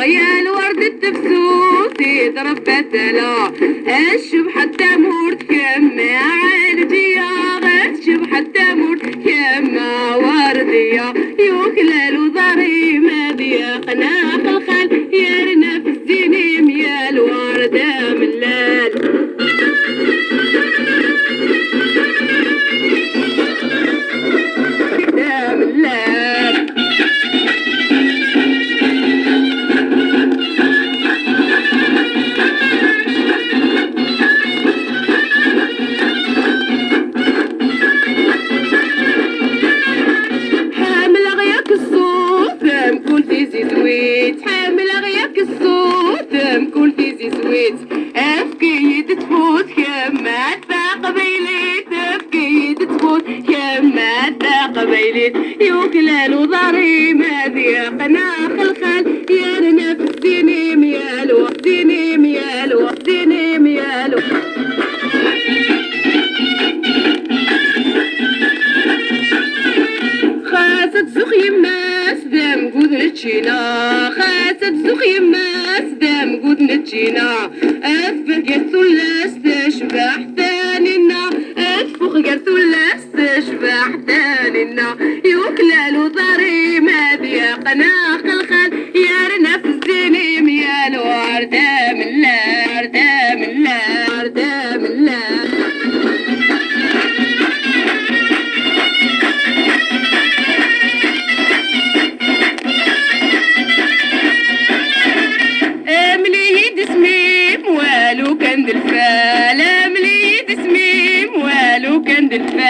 يا الورد التفسوسي ضربت لا الشبحة تمورت كما عالجية الشبحة تمورت كما وردية يوكلال وضري مادية قناق الخال يرنا في الزينيم يا الوردة ملال ملال حامل غياك الصوت مكون في زويت افكيد تفوت كما تقبيليت افكيد تفوت كما تقبيليت يوكلال وضري ماذي قناخ الخال يا في الزينيم يالو زينيم يالو زينيم يالو خاصة زخ يماس دام قود نتشينا خاصة زخ يماس دام قود نتشينا افك يا ثلاث تشبح ثانينا افخ يا ثلاث تشبح ثانينا يوكلال وضري ماذي قناق الخال يا رنا في الزينيم يا الوردة من لا وردة من لا وردة من لا والو كان الفال مليت سميم والو كان الفال